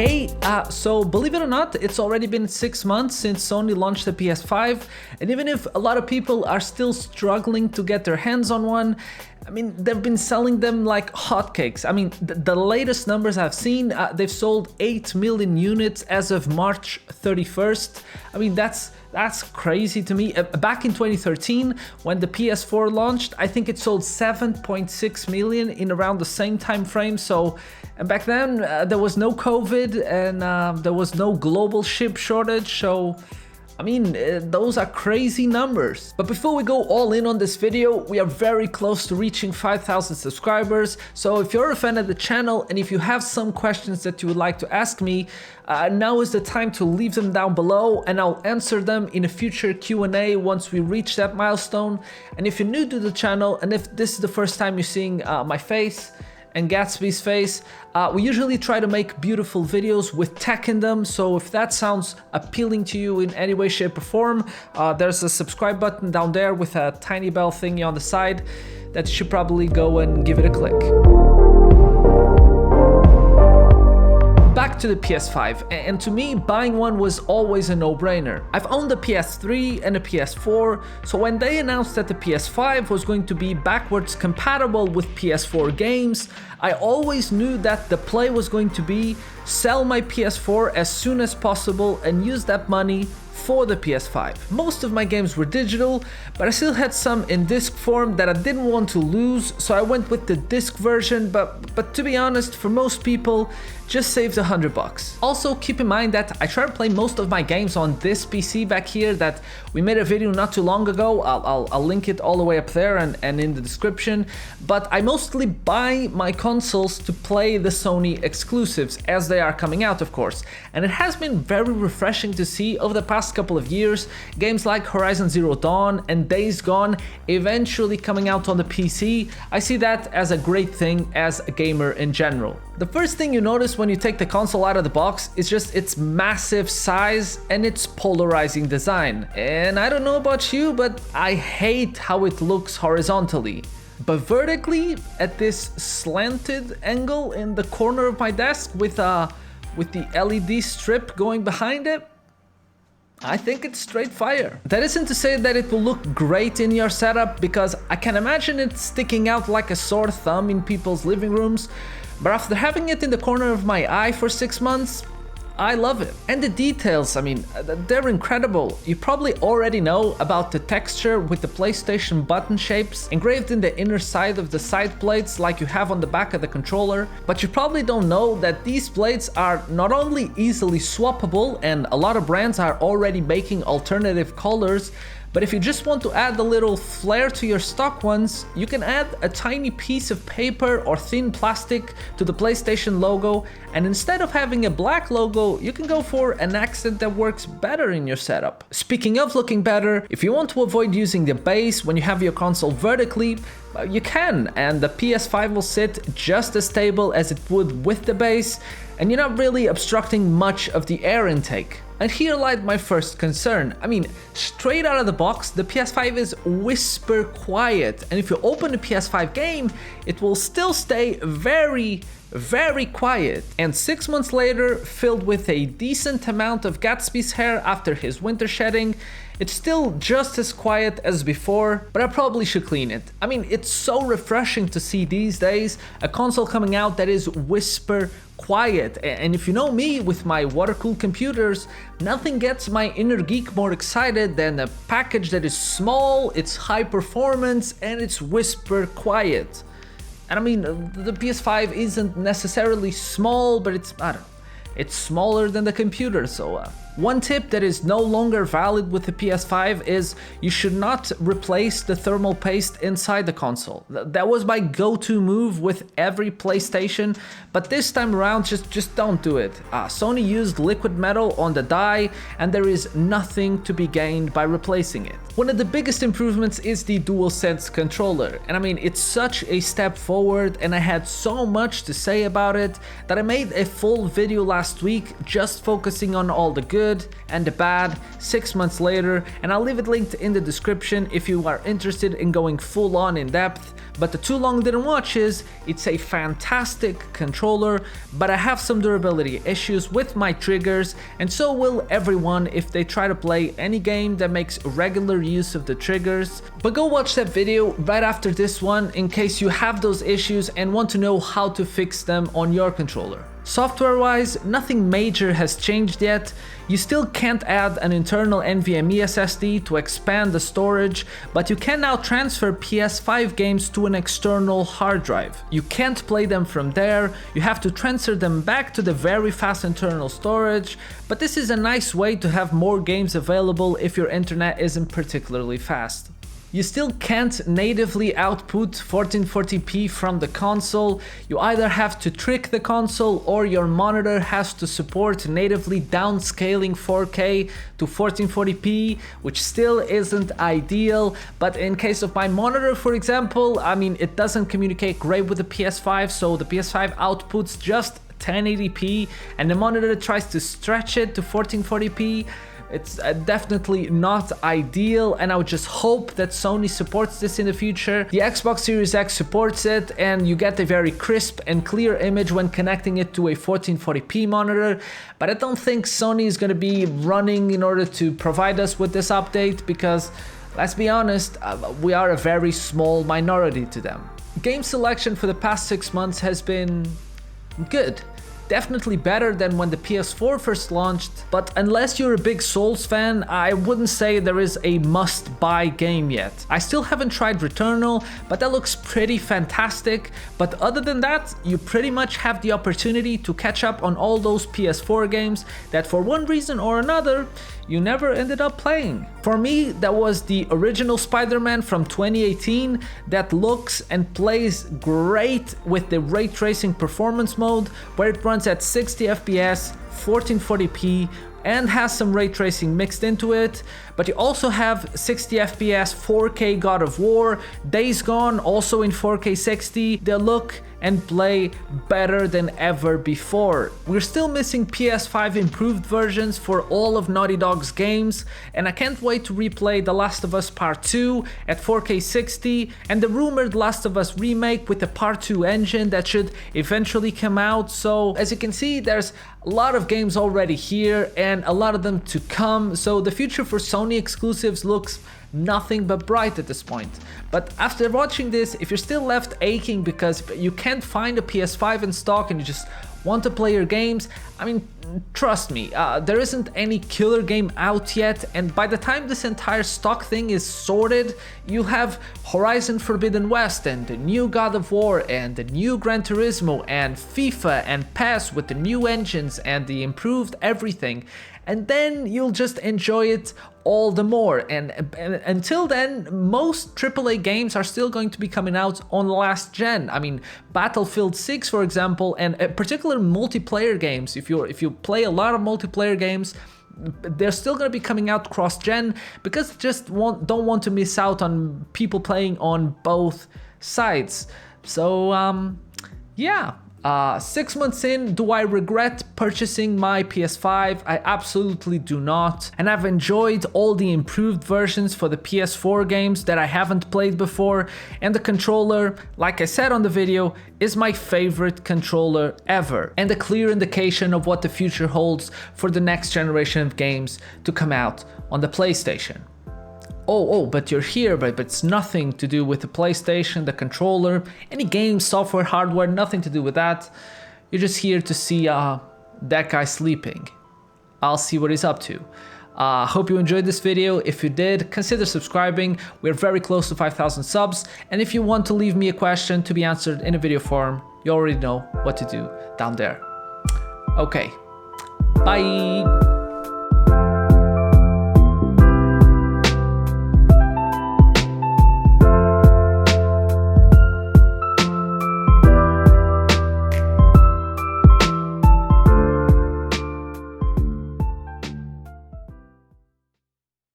Hey, so believe it or not, it's already been 6 months since Sony launched the PS5, and even if a lot of people are still struggling to get their hands on one, I mean, they've been selling them like hotcakes. I mean, the latest numbers I've seen, they've sold 8 million units as of March 31st. I mean, that's crazy to me. Back in 2013, when the PS4 launched, I think it sold 7.6 million in around the same time frame. So back then, there was no COVID and there was no global chip shortage. So I mean, those are crazy numbers. But before we go all in on this video, we are very close to reaching 5,000 subscribers. So if you're a fan of the channel and if you have some questions that you would like to ask me, now is the time to leave them down below and I'll answer them in a future Q&A once we reach that milestone. And if you're new to the channel and if this is the first time you're seeing my face and Gatsby's face, we usually try to make beautiful videos with tech in them, so if that sounds appealing to you in any way, shape or form, there's a subscribe button down there with a tiny bell thingy on the side that you should probably go and give it a click. Back to the PS5, and to me, buying one was always a no-brainer. I've owned a PS3 and a PS4, so when they announced that the PS5 was going to be backwards compatible with PS4 games, I always knew that the play was going to be sell my PS4 as soon as possible and use that money for the PS5. Most of my games were digital, but I still had some in disc form that I didn't want to lose, so I went with the disc version, but to be honest, for most people, just saved $100. Also, keep in mind that I try to play most of my games on this PC back here that we made a video not too long ago. I'll link it all the way up there and in the description, but I mostly buy my consoles to play the Sony exclusives as they are coming out, of course, and it has been very refreshing to see over the past couple of years games like Horizon Zero Dawn and Days Gone eventually coming out on the PC. I see that as a great thing as a gamer in general. The first thing you notice when you take the console out of the box is just its massive size and its polarizing design. And I don't know about you, but I hate how it looks horizontally. But vertically, at this slanted angle in the corner of my desk with the LED strip going behind it, I think it's straight fire. That isn't to say that it will look great in your setup, because I can imagine it sticking out like a sore thumb in people's living rooms, but after having it in the corner of my eye for 6 months, I love it. And the details, I mean, they're incredible. You probably already know about the texture with the PlayStation button shapes engraved in the inner side of the side plates like you have on the back of the controller, but you probably don't know that these plates are not only easily swappable, and a lot of brands are already making alternative colors, but if you just want to add a little flair to your stock ones, you can add a tiny piece of paper or thin plastic to the PlayStation logo, and instead of having a black logo, you can go for an accent that works better in your setup. Speaking of looking better, if you want to avoid using the base when you have your console vertically, you can, and the PS5 will sit just as stable as it would with the base, and you're not really obstructing much of the air intake. And here lied my first concern. I mean, straight out of the box, the PS5 is whisper quiet, and if you open a PS5 game, it will still stay very quiet. And 6 months later, filled with a decent amount of Gatsby's hair after his winter shedding, it's still just as quiet as before, but I probably should clean it. I mean, it's so refreshing to see these days a console coming out that is whisper quiet. And if you know me with my water-cooled computers, nothing gets my inner geek more excited than a package that is small, it's high performance, and it's whisper quiet. And I mean, the PS5 isn't necessarily small, but it's, I don't know, it's smaller than the computer, so one tip that is no longer valid with the PS5 is you should not replace the thermal paste inside the console. That was my go-to move with every PlayStation, but this time around, just don't do it. Sony used liquid metal on the die, and there is nothing to be gained by replacing it. One of the biggest improvements is the DualSense Controller, and I mean, it's such a step forward, and I had so much to say about it that I made a full video last week just focusing on all the good and the bad 6 months later, and I'll leave it linked in the description if you are interested in going full on in depth. but the too long didn't watch is, it's a fantastic controller, but I have some durability issues with my triggers, and so will everyone if they try to play any game that makes regular use of the triggers. But go watch that video right after this one in case you have those issues and want to know how to fix them on your controller. Software-wise, nothing major has changed yet. You still can't add an internal NVMe SSD to expand the storage, but you can now transfer PS5 games to an external hard drive. You can't play them from there, you have to transfer them back to the very fast internal storage, but this is a nice way to have more games available if your internet isn't particularly fast. You still can't natively output 1440p from the console. You either have to trick the console or your monitor has to support natively downscaling 4K to 1440p, which still isn't ideal. But in case of my monitor, for example, I mean, it doesn't communicate great with the PS5, so the PS5 outputs just 1080p and the monitor tries to stretch it to 1440p. It's definitely not ideal, and I would just hope that Sony supports this in the future. The Xbox Series X supports it, and you get a very crisp and clear image when connecting it to a 1440p monitor, but I don't think Sony is going to be running in order to provide us with this update because, let's be honest, we are a very small minority to them. Game selection for the past 6 months has been good. Definitely better than when the PS4 first launched, but unless you're a big Souls fan, I wouldn't say there is a must-buy game yet. I still haven't tried Returnal, but that looks pretty fantastic, but other than that, you pretty much have the opportunity to catch up on all those PS4 games that for one reason or another, you never ended up playing. For me, that was the original Spider-Man from 2018 that looks and plays great with the ray tracing performance mode, where it runs at 60 FPS, 1440p, and has some ray tracing mixed into it. But you also have 60 FPS 4K God of War, Days Gone also in 4K 60. They look and play better than ever before. We're still missing PS5 improved versions for all of Naughty Dog's games, and I can't wait to replay The Last of Us Part 2 at 4K 60 and the rumored Last of Us remake with the Part 2 engine that should eventually come out. So as you can see, there's a lot of games already here and a lot of them to come, so the future for Sony exclusives looks nothing but bright at this point. But after watching this, if you're still left aching because you can't find a PS5 in stock and you just want to play your games, I mean, trust me, there isn't any killer game out yet, and by the time this entire stock thing is sorted, you'll have Horizon Forbidden West and the new God of War and the new Gran Turismo and FIFA and PES with the new engines and the improved everything, and then you'll just enjoy it all the more. And until then, most AAA games are still going to be coming out on last gen. I mean, Battlefield 6, for example, and particular multiplayer games, if you play a lot of multiplayer games, they're still going to be coming out cross-gen because just don't want to miss out on people playing on both sides. So yeah. 6 months in, do I regret purchasing my PS5? I absolutely do not, and I've enjoyed all the improved versions for the PS4 games that I haven't played before, and the controller, like I said on the video, is my favorite controller ever, and a clear indication of what the future holds for the next generation of games to come out on the PlayStation. Oh, but you're here, but it's nothing to do with the PlayStation, the controller, any game, software, hardware, nothing to do with that. You're just here to see that guy sleeping. I'll see what he's up to. Hope you enjoyed this video. If you did, consider subscribing. We're very close to 5,000 subs. And if you want to leave me a question to be answered in a video form, you already know what to do down there. Okay, bye.